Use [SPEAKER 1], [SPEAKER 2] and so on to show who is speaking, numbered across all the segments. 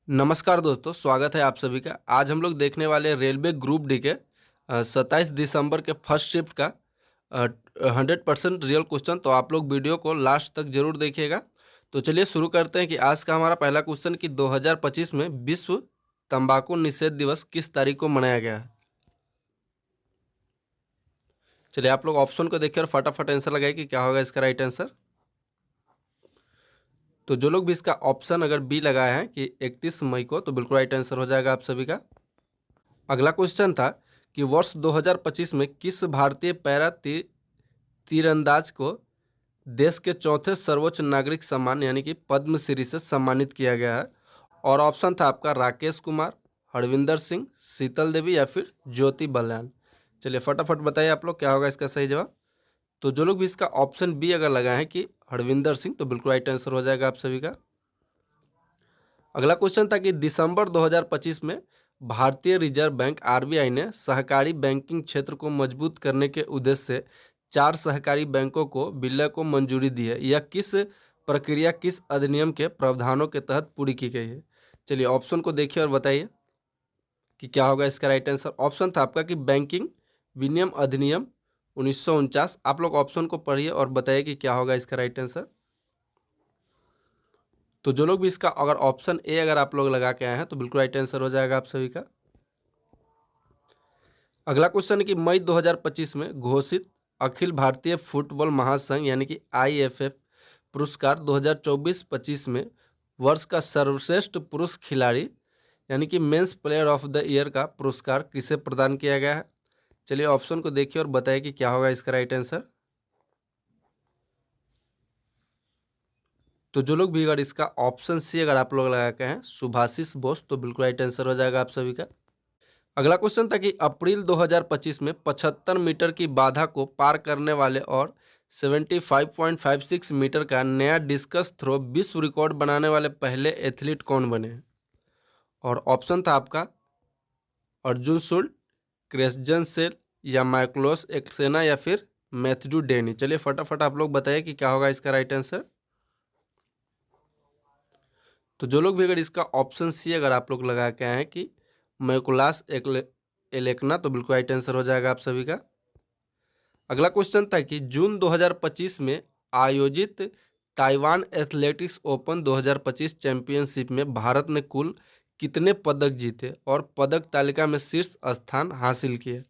[SPEAKER 1] नमस्कार दोस्तों, स्वागत है आप सभी का। आज हम लोग देखने वाले हैं रेलवे ग्रुप डी के 27 दिसंबर के फर्स्ट शिफ्ट का 100% रियल क्वेश्चन। तो आप लोग वीडियो को लास्ट तक जरूर देखिएगा। तो चलिए शुरू करते हैं कि आज का हमारा पहला क्वेश्चन कि 2025 में विश्व तंबाकू निषेध दिवस किस तारीख को मनाया गया है। चलिए आप लोग ऑप्शन को देखिए और फटाफट आंसर लगाइए कि क्या होगा इसका राइट आंसर। तो जो लोग भी इसका ऑप्शन अगर बी लगाए हैं कि 31 मई को, तो बिल्कुल राइट आंसर हो जाएगा आप सभी का। अगला क्वेश्चन था कि वर्ष 2025 में किस भारतीय तीरंदाज को देश के चौथे सर्वोच्च नागरिक सम्मान यानी कि पद्मश्री से सम्मानित किया गया है। और ऑप्शन था आपका राकेश कुमार, हरविंदर सिंह, शीतल देवी या फिर ज्योति बलियान। चलिए फटाफट बताइए आप लोग क्या होगा इसका सही जवाब। तो जो लोग भी इसका ऑप्शन बी अगर लगाए हैं कि हरविंदर सिंह, तो बिल्कुल राइट आंसर हो जाएगा आप सभी का। अगला क्वेश्चन था कि दिसंबर 2025 में भारतीय रिजर्व बैंक आरबीआई ने सहकारी बैंकिंग क्षेत्र को मजबूत करने के उद्देश्य से 4 सहकारी बैंकों को विलय को मंजूरी दी है। यह किस प्रक्रिया किस अधिनियम के प्रावधानों के तहत पूरी की गई है। चलिए ऑप्शन को देखिए और बताइए कि क्या होगा इसका राइट आंसर। ऑप्शन था आपका कि बैंकिंग विनियम अधिनियम 1949। आप लोग ऑप्शन को पढ़िए और बताइए कि क्या होगा इसका राइट आंसर। तो जो लोग भी इसका अगर ऑप्शन ए अगर आप लोग लगा के आए हैं, तो बिल्कुल राइट आंसर हो जाएगा आप सभी का। अगला क्वेश्चन है कि मई 2025 में घोषित अखिल भारतीय फुटबॉल महासंघ यानी कि आईएफएफ पुरस्कार 2024-25 में वर्ष का सर्वश्रेष्ठ पुरुष खिलाड़ी यानी कि men's player of the year का पुरस्कार किसे प्रदान किया गया है। चलिए ऑप्शन को देखिए और बताइए कि क्या होगा इसका राइट आंसर। तो जो लोग भी अगर इसका ऑप्शन सी अगर आप लोग लगा के हैं सुभाषिस बोस, तो बिल्कुल राइट आंसर हो जाएगा आप सभी का। अगला क्वेश्चन था कि अप्रैल 2025 में 75 मीटर की बाधा को पार करने वाले और 75.56 मीटर का नया डिस्कस थ्रो विश्व रिकॉर्ड बनाने वाले पहले एथलीट कौन बने हैं। और ऑप्शन था आपका अर्जुन शुल्ट, क्रेस्जन सेल या माइक्लोस एक्सेना या फिर मैथ्यू डेनी। चलिए फटाफट आप लोग बताइए कि क्या होगा इसका राइट आंसर। तो जो लोग भी अगर इसका ऑप्शन सी अगर आप लोग लगा के आए हैं कि मैकुलास एलेकना, तो बिल्कुल राइट आंसर हो जाएगा आप सभी का। अगला क्वेश्चन था कि जून 2025 में आयोजित ताइवान एथलेटिक्स ओपन 2025 चैंपियनशिप में भारत ने कुल कितने पदक जीते और पदक तालिका में शीर्ष स्थान हासिल किए।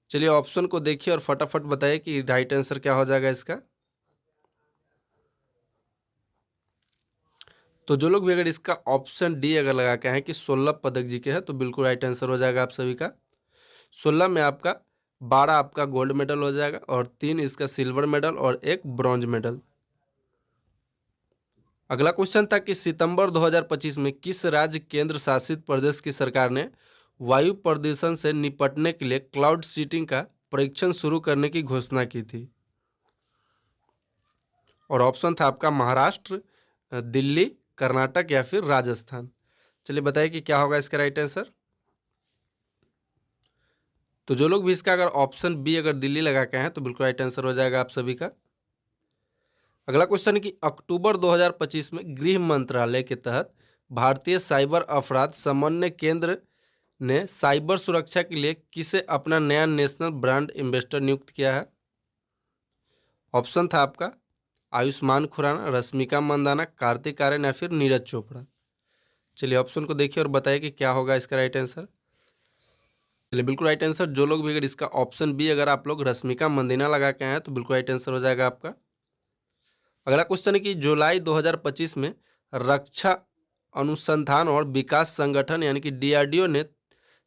[SPEAKER 1] चलिए ऑप्शन को देखिए और फटाफट बताइए कि राइट आंसर क्या हो जाएगा इसका। तो जो लोग भी अगर इसका ऑप्शन डी अगर लगा के हैं कि 16 पदक जीते हैं, तो बिल्कुल राइट आंसर हो जाएगा आप सभी का। 16 में आपका 12 आपका गोल्ड मेडल हो जाएगा और 3 इसका सिल्वर मेडल और 1 ब्रॉन्ज मेडल। अगला क्वेश्चन था कि सितंबर 2025 में किस राज्य केंद्र शासित प्रदेश की सरकार ने वायु प्रदूषण से निपटने के लिए क्लाउड सीटिंग का परीक्षण शुरू करने की घोषणा की थी। और ऑप्शन था आपका महाराष्ट्र, दिल्ली, कर्नाटक या फिर राजस्थान। चलिए बताइए कि क्या होगा इसका राइट आंसर। तो जो लोग भी इसका अगर ऑप्शन बी अगर दिल्ली लगा के हैं, तो बिल्कुल राइट आंसर हो जाएगा आप सभी का। अगला क्वेश्चन है कि अक्टूबर 2025 में गृह मंत्रालय के तहत भारतीय साइबर अपराध समन्वय केंद्र ने साइबर सुरक्षा के लिए किसे अपना नया नेशनल ब्रांड एम्बेसडर नियुक्त किया है। ऑप्शन था आपका आयुष्मान खुराना, रश्मिका मंदाना, कार्तिक आर्यन या फिर नीरज चोपड़ा। चलिए ऑप्शन को देखिए और बताइए कि क्या होगा इसका राइट आंसर। चलिए बिल्कुल राइट आंसर। जो लोग भी अगर इसका ऑप्शन बी अगर आप लोग रश्मिका मंदाना लगा के आए हैं, तो बिल्कुल राइट आंसर हो जाएगा आपका। अगला क्वेश्चन है कि जुलाई 2025 में रक्षा अनुसंधान और विकास संगठन यानी कि डीआरडीओ ने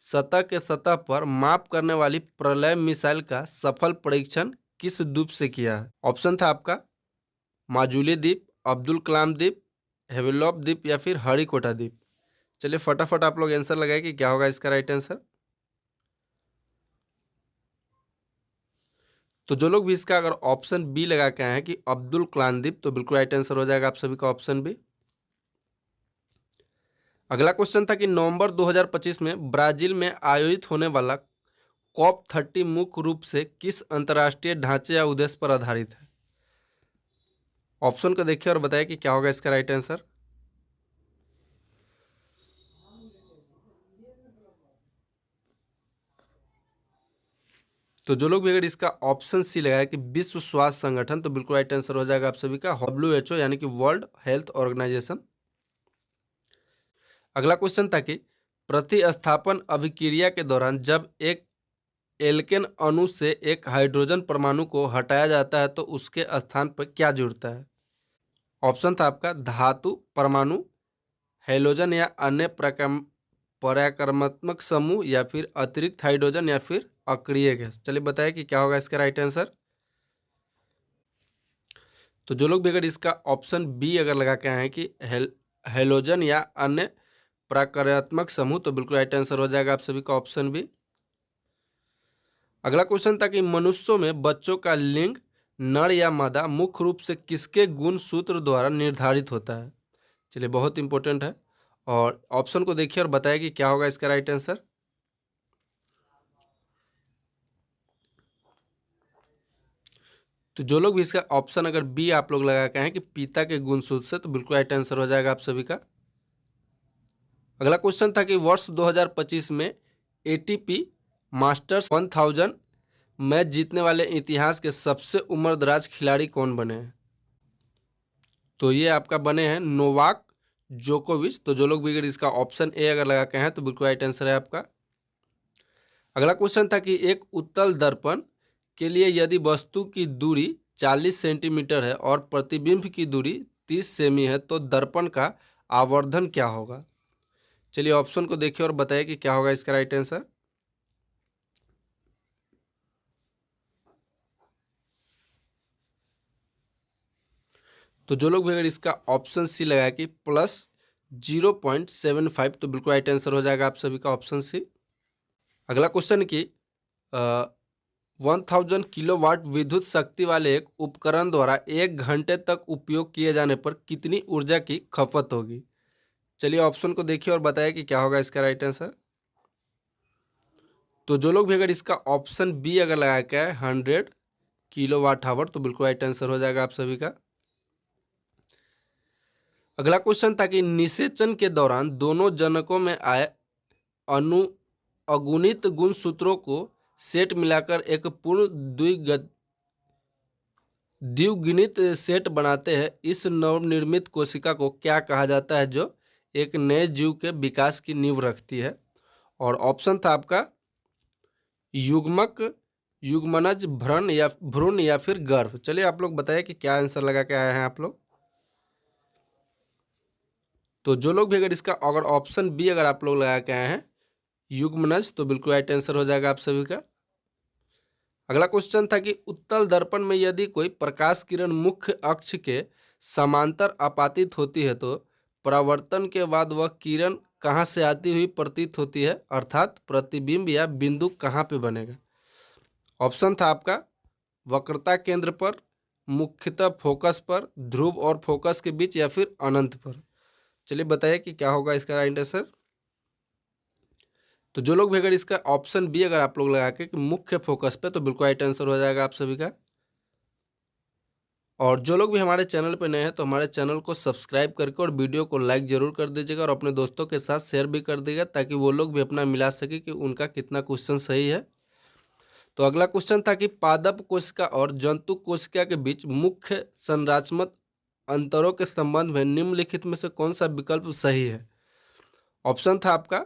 [SPEAKER 1] सतह पर माप करने वाली प्रलय मिसाइल का सफल परीक्षण किस द्वीप से किया है। ऑप्शन था आपका माजुली द्वीप, अब्दुल कलाम द्वीप, हेवलॉप द्वीप या फिर हरिकोटा द्वीप। चलिए फटाफट आप लोग आंसर लगाए कि क्या होगा इसका राइट आंसर। तो जो लोग भी इसका अगर ऑप्शन बी लगा के आए हैं कि अब्दुल कलाम द्वीप, तो बिल्कुल राइट आंसर हो जाएगा आप सभी का ऑप्शन बी। अगला क्वेश्चन था कि नवंबर 2025 में ब्राजील में आयोजित होने वाला कॉप 30 मुख्य रूप से किस अंतर्राष्ट्रीय ढांचे या उद्देश्य पर आधारित है। ऑप्शन को देखिए और बताइए कि क्या होगा इसका राइट आंसर। तो जो लोग भी अगर इसका ऑप्शन सी लगाए कि विश्व स्वास्थ्य संगठन, तो बिल्कुल राइट आंसर हो जाएगा आप सभी का WHO यानी कि वर्ल्ड हेल्थ ऑर्गेनाइजेशन। अगला क्वेश्चन था कि प्रतिस्थापन अभिक्रिया के दौरान जब एक एल्केन अणु से एक हाइड्रोजन परमाणु को हटाया जाता है तो उसके स्थान पर क्या जुड़ता है? ऑप्शन था आपका धातु परमाणु, हैलोजन या अन्य पराक्रमात्मक समूह, या फिर अतिरिक्त हाइड्रोजन, या फिर अक्रिय गैस। चलिए बताइए कि क्या होगा इसका राइट आंसर। तो जो लोग भी अगर इसका ऑप्शन बी अगर लगा के आए हैं कि हैलोजन या अन्य प्राकृत्यात्मक समूह, तो बिल्कुल राइट आंसर हो जाएगा आप सभी का ऑप्शन बी। अगला क्वेश्चन था कि मनुष्यों में बच्चों का लिंग नर या मादा मुख्य रूप से किसके गुण सूत्र द्वारा निर्धारित होता है? चलिए बहुत इंपॉर्टेंट है, और ऑप्शन को देखिए और बताइए कि क्या होगा इसका राइट आंसर। तो जो लोग भी इसका ऑप्शन अगर बी आप लोग लगा के हैं कि पिता के गुण सूत्र से, तो बिल्कुल राइट आंसर हो जाएगा आप सभी का। अगला क्वेश्चन था कि वर्ष 2025 में ATP मास्टर्स 1000 मैच जीतने वाले इतिहास के सबसे उम्रदराज खिलाड़ी कौन बने हैं? तो ये आपका बने हैं नोवाक जोकोविच। तो जो लोग भी अगर इसका ऑप्शन ए अगर लगा के हैं तो बिल्कुल राइट आंसर है आपका। अगला क्वेश्चन था कि एक उत्तल दर्पण के लिए यदि वस्तु की दूरी 40 सेंटीमीटर है और प्रतिबिंब की दूरी 30 सेमी है तो दर्पण का आवर्धन क्या होगा? चलिए ऑप्शन को देखिए और बताइए कि क्या होगा इसका राइट आंसर। तो जो लोग भी अगर इसका ऑप्शन सी लगाए कि +0.75, तो बिल्कुल राइट आंसर हो जाएगा आप सभी का ऑप्शन सी। अगला क्वेश्चन की 1000 किलोवाट विद्युत शक्ति वाले एक उपकरण द्वारा 1 घंटे तक उपयोग किए जाने पर कितनी ऊर्जा की खपत होगी? चलिए ऑप्शन को देखिए और बताइए कि क्या होगा इसका राइट आंसर। तो जो लोग भी अगर इसका ऑप्शन बी अगर लगा के है 100 किलोवाट आवर, तो बिल्कुल राइट आंसर हो जाएगा आप सभी का। अगला क्वेश्चन था कि निषेचन के दौरान दोनों जनकों में आए अनु अगुणित गुण सूत्रों को सेट मिलाकर एक पूर्ण द्विगुणित सेट बनाते हैं। इस नवनिर्मित कोशिका को क्या कहा जाता है जो एक नए जीव के विकास की नींव रखती है? और ऑप्शन था आपका युग्मक, युग्मनज, भ्रूण या फिर गर्भ। चलिए आप लोग बताइए कि क्या आंसर लगा के आए हैं आप लोग। तो जो लोग भी अगर इसका अगर ऑप्शन बी अगर आप लोग लगा के आए हैं युग्मनज, तो बिल्कुल राइट आंसर हो जाएगा आप सभी का। अगला क्वेश्चन था कि उत्तल दर्पण में यदि कोई प्रकाश किरण मुख्य अक्ष के समांतर आपातित होती है तो परावर्तन के बाद वह किरण कहाँ से आती हुई प्रतीत होती है, अर्थात प्रतिबिंब या बिंदु कहाँ पे बनेगा? ऑप्शन था आपका वक्रता केंद्र पर, मुख्यतः फोकस पर, ध्रुव और फोकस के बीच, या फिर अनंत पर। चलिए बताइए कि क्या होगा इसका राइट आंसर। तो जो लोग भी अगर इसका ऑप्शन बी अगर आप लोग लगा के कि मुख्य फोकस पे, तो बिल्कुल राइट आंसर हो जाएगा आप सभी का। और जो लोग भी हमारे चैनल पे नए हैं तो हमारे चैनल को सब्सक्राइब करके और वीडियो को लाइक जरूर कर दीजिएगा और अपने दोस्तों के साथ शेयर भी कर दीजिएगा ताकि वो लोग भी अपना मिला सके कि उनका कितना क्वेश्चन सही है। तो अगला क्वेश्चन था कि पादप कोशिका और जंतु कोशिका के बीच मुख्य संरचनात्मक अंतरों के संबंध में निम्नलिखित में से कौन सा विकल्प सही है? ऑप्शन था आपका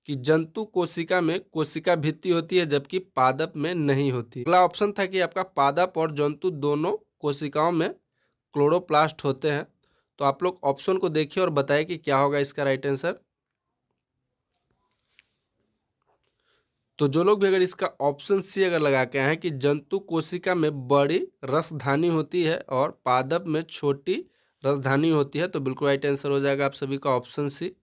[SPEAKER 1] कि जंतु कोशिका में कोशिका भित्ति होती है जबकि पादप में नहीं होती। अगला ऑप्शन था कि आपका पादप और जंतु दोनों कोशिकाओं में क्लोरोप्लास्ट होते हैं। तो आप लोग ऑप्शन को देखिए और बताइए कि क्या होगा इसका राइट आंसर। तो जो लोग भी अगर इसका ऑप्शन सी अगर लगा के हैं कि जंतु कोशिका में बड़ी रसधानी होती है और पादप में छोटी रसधानी होती है, तो बिल्कुल राइट आंसर हो जाएगा आप सभी का ऑप्शन सी।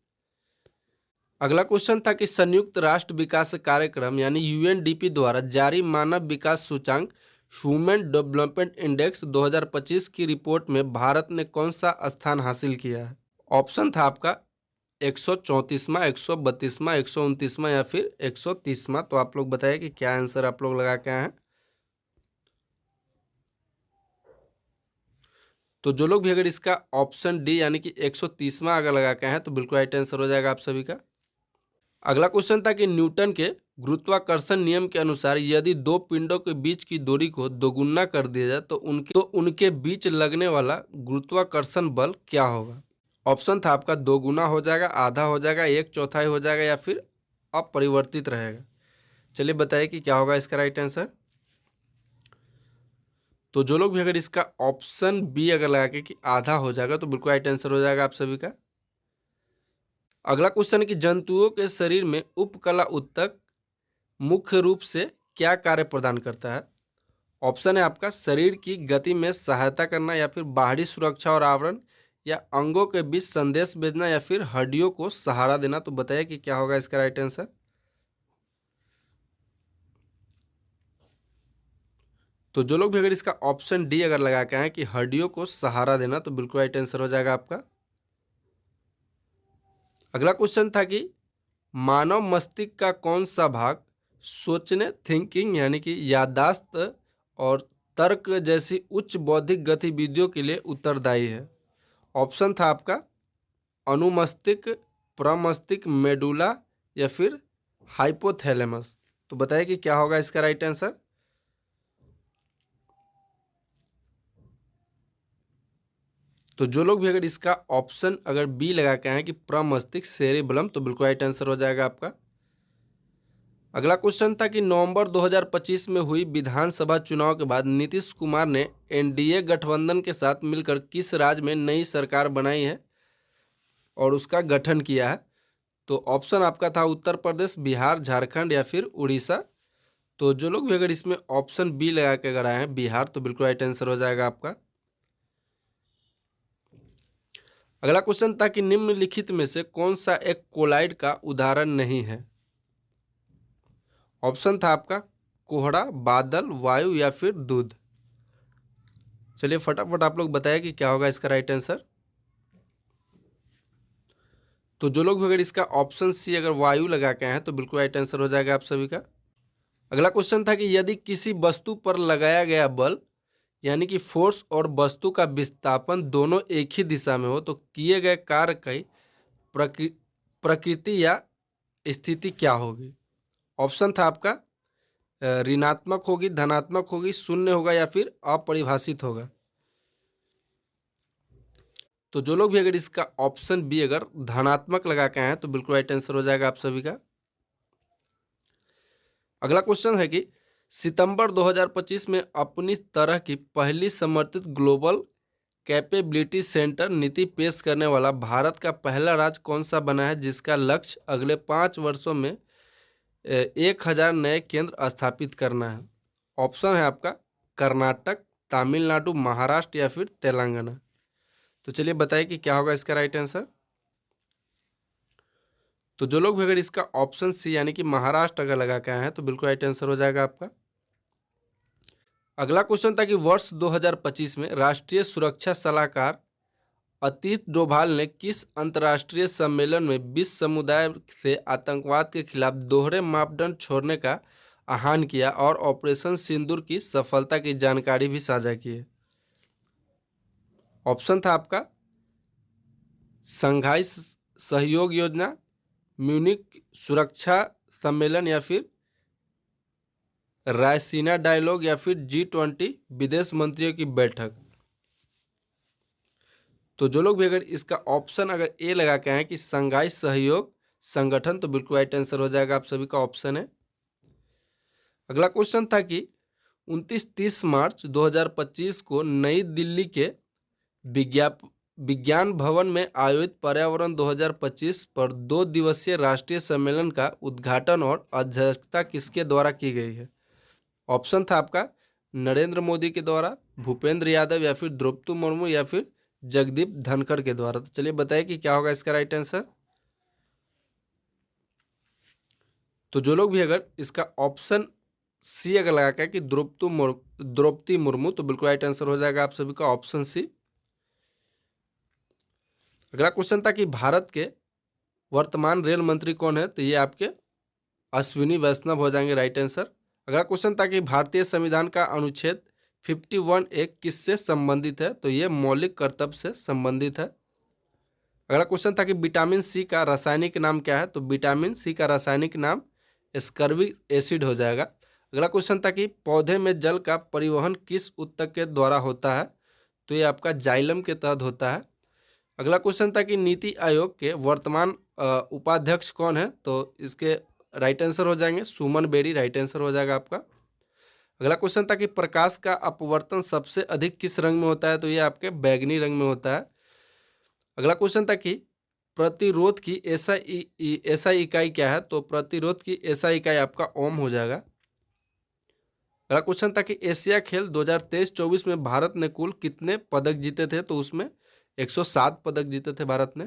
[SPEAKER 1] अगला क्वेश्चन था कि संयुक्त राष्ट्र विकास कार्यक्रम यानी UNDP द्वारा जारी मानव विकास सूचांक ह्यूमन डेवलपमेंट इंडेक्स 2025 की रिपोर्ट में भारत ने कौन सा स्थान हासिल किया है? ऑप्शन था आपका 134वां, 132वां, 129वां, या फिर 130वां। तो आप लोग बताइए कि क्या आंसर आप लोग लगा के आए हैं। तो जो लोग भी अगर इसका ऑप्शन डी यानी कि 130वां अगर लगा के हैं तो बिल्कुल राइट आंसर हो जाएगा आप सभी का। अगला क्वेश्चन था कि न्यूटन के गुरुत्वाकर्षण नियम के अनुसार यदि दो पिंडों के बीच की दूरी को दोगुना कर दिया जाए तो उनके बीच लगने वाला गुरुत्वाकर्षण बल क्या होगा। ऑप्शन था आपका, दोगुना हो जाएगा, आधा हो जाएगा, एक चौथाई हो जाएगा या फिर अपरिवर्तित रहेगा। चलिए बताइए कि क्या होगा इसका राइट आंसर। तो जो लोग भी अगर इसका ऑप्शन बी अगर लगा के कि आधा हो जाएगा तो बिल्कुल राइट आंसर हो जाएगा आप सभी का। अगला क्वेश्चन है कि जंतुओं के शरीर में उपकला ऊतक मुख्य रूप से क्या कार्य प्रदान करता है। ऑप्शन है आपका, शरीर की गति में सहायता करना या फिर बाहरी सुरक्षा और आवरण या अंगों के बीच संदेश भेजना या फिर हड्डियों को सहारा देना। तो बताइए कि क्या होगा इसका राइट आंसर। तो जो लोग भी अगर इसका ऑप्शन डी अगर लगा के आए कि हड्डियों को सहारा देना तो बिल्कुल राइट आंसर हो जाएगा आपका। अगला क्वेश्चन था कि मानव मस्तिष्क का कौन सा भाग सोचने, थिंकिंग यानी कि याददाश्त और तर्क जैसी उच्च बौद्धिक गतिविधियों के लिए उत्तरदायी है। ऑप्शन था आपका, अनुमस्तिष्क, प्रमस्तिष्क, मेडुला या फिर हाइपोथैलेमस। तो बताइए कि क्या होगा इसका राइट आंसर। तो जो लोग भी अगर इसका ऑप्शन अगर बी लगा के आए कि प्रमस्तिष्क, सेरेबेलम, तो बिल्कुल राइट आंसर हो जाएगा आपका। अगला क्वेश्चन था कि नवंबर 2025 में हुई विधानसभा चुनाव के बाद नीतीश कुमार ने एनडीए गठबंधन के साथ मिलकर किस राज्य में नई सरकार बनाई है और उसका गठन किया है। तो ऑप्शन आपका था उत्तर प्रदेश, बिहार, झारखंड या फिर उड़ीसा। तो जो लोग भी अगर इसमें ऑप्शन बी लगा के अगर आए हैं बिहार तो बिल्कुल राइट आंसर हो जाएगा आपका। अगला क्वेश्चन था कि निम्नलिखित में से कौन सा एक कोलाइड का उदाहरण नहीं है। ऑप्शन था आपका, कोहरा, बादल, वायु या फिर दूध। चलिए फटाफट आप लोग बताइए कि क्या होगा इसका राइट आंसर। तो जो लोग भी अगर इसका ऑप्शन सी अगर वायु लगा के हैं तो बिल्कुल राइट आंसर हो जाएगा आप सभी का। अगला क्वेश्चन था कि यदि किसी वस्तु पर लगाया गया बल यानी कि फोर्स और वस्तु का विस्थापन दोनों एक ही दिशा में हो तो किए गए कार्य की प्रकृति या स्थिति क्या होगी। ऑप्शन था आपका, ऋणात्मक होगी, धनात्मक होगी, शून्य होगा या फिर अपरिभाषित होगा। तो जो लोग भी अगर इसका ऑप्शन बी अगर धनात्मक लगा के आए तो बिल्कुल राइट आंसर हो जाएगा आप सभी का। अगला क्वेश्चन है कि सितंबर 2025 में अपनी तरह की पहली समर्थित ग्लोबल कैपेबिलिटी सेंटर नीति पेश करने वाला भारत का पहला राज्य कौन सा बना है जिसका लक्ष्य अगले 5 वर्षों में 1000 नए केंद्र स्थापित करना है। ऑप्शन है आपका, कर्नाटक, तमिलनाडु, महाराष्ट्र या फिर तेलंगाना। तो चलिए बताइए कि क्या होगा इसका राइट आंसर। तो जो लोग भी अगर इसका ऑप्शन सी यानी कि महाराष्ट्र अगर लगा के आए हैं तो बिल्कुल राइट आंसर हो जाएगा आपका। अगला क्वेश्चन था कि वर्ष 2025 में राष्ट्रीय सुरक्षा सलाहकार अतीत डोभाल ने किस अंतर्राष्ट्रीय सम्मेलन में विश्व समुदाय से आतंकवाद के खिलाफ दोहरे मापदंड छोड़ने का आह्वान किया और ऑपरेशन सिंदूर की सफलता की जानकारी भी साझा की है। ऑप्शन था आपका, संघाई सहयोग योजना, म्यूनिक सुरक्षा सम्मेलन या फिर रायसीना डायलॉग या फिर G20 विदेश मंत्रियों की बैठक। तो जो लोग भी अगर इसका ऑप्शन अगर ए लगा के आए कि संघाई सहयोग संगठन तो बिल्कुल राइट आंसर हो जाएगा आप सभी का ऑप्शन है। अगला क्वेश्चन था कि 29-30 मार्च 2025 को नई दिल्ली के विज्ञान भवन में आयोजित पर्यावरण 2025 पर 2 दिवसीय राष्ट्रीय सम्मेलन का उद्घाटन और अध्यक्षता किसके द्वारा की गई है। ऑप्शन था आपका, नरेंद्र मोदी के द्वारा, भूपेंद्र यादव या फिर द्रौपदी मुर्मू या फिर जगदीप धनखड़ के द्वारा। तो चलिए बताइए कि क्या होगा इसका राइट आंसर। तो जो लोग भी अगर इसका ऑप्शन सी अगर लगा के कि द्रौपदी मुर्मू तो बिल्कुल राइट आंसर हो जाएगा आप सभी का ऑप्शन सी। अगला क्वेश्चन था कि भारत के वर्तमान रेल मंत्री कौन है तो ये आपके अश्विनी वैष्णव हो जाएंगे राइट आंसर। अगला क्वेश्चन था कि भारतीय संविधान का अनुच्छेद 51 एक किससे संबंधित है तो ये मौलिक कर्तव्य से संबंधित है। अगला क्वेश्चन था कि विटामिन सी का रासायनिक नाम क्या है, तो विटामिन सी का रासायनिक नाम स्कर्विक एसिड हो जाएगा। अगला क्वेश्चन था कि पौधे में जल का परिवहन किस ऊतक के द्वारा होता है, तो ये आपका जाइलम के तहत होता है। अगला क्वेश्चन था कि नीति आयोग के वर्तमान उपाध्यक्ष कौन है, तो इसके राइट आंसर हो जाएंगे सुमन बेरी, राइट आंसर हो जाएगा आपका। अगला क्वेश्चन था कि प्रकाश का अपवर्तन सबसे अधिक किस रंग में होता है, तो ये आपके बैगनी रंग में होता है। अगला क्वेश्चन था कि प्रतिरोध की एसआई इकाई क्या है, तो प्रतिरोध की एसआई इकाई आपका ओम हो जाएगा। अगला क्वेश्चन था कि एशिया खेल 2023-24 में भारत ने कुल कितने पदक जीते थे, तो उसमें 107 पदक जीते थे भारत ने।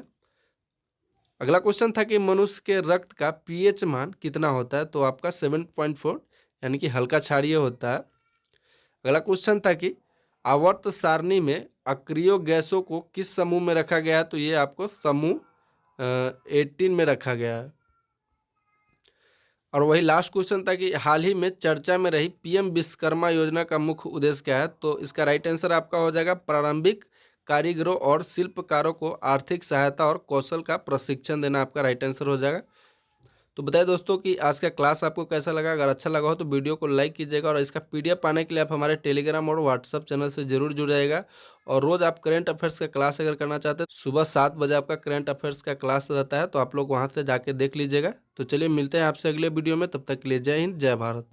[SPEAKER 1] अगला क्वेश्चन था कि मनुष्य के रक्त का पीएच मान कितना होता है, तो आपका 7.4 यानी कि हल्का क्षारीय होता है। अगला क्वेश्चन था कि आवर्त सारणी में अक्रिय गैसों को किस समूह में रखा गया है, तो ये आपको समूह 18 में रखा गया है। और वही लास्ट क्वेश्चन था कि हाल ही में चर्चा में रही पीएम विश्वकर्मा योजना का मुख्य उद्देश्य क्या है, तो इसका राइट आंसर आपका हो जाएगा प्रारंभिक कारीगरों और शिल्पकारों को आर्थिक सहायता और कौशल का प्रशिक्षण देना, आपका राइट आंसर हो जाएगा। तो बताइए दोस्तों कि आज का क्लास आपको कैसा लगा। अगर अच्छा लगा हो तो वीडियो को लाइक कीजिएगा, और इसका पीडीएफ पाने के लिए आप हमारे टेलीग्राम और व्हाट्सअप चैनल से जरूर जुड़ जाएगा। और रोज़ आप करंट अफेयर्स का क्लास अगर करना चाहते हैं, सुबह 7 बजे आपका करंट अफेयर्स का क्लास रहता है, तो आप लोग वहाँ से जाके देख लीजिएगा। तो चलिए मिलते हैं आपसे अगले वीडियो में, तब तक के लिए जय हिंद जय भारत।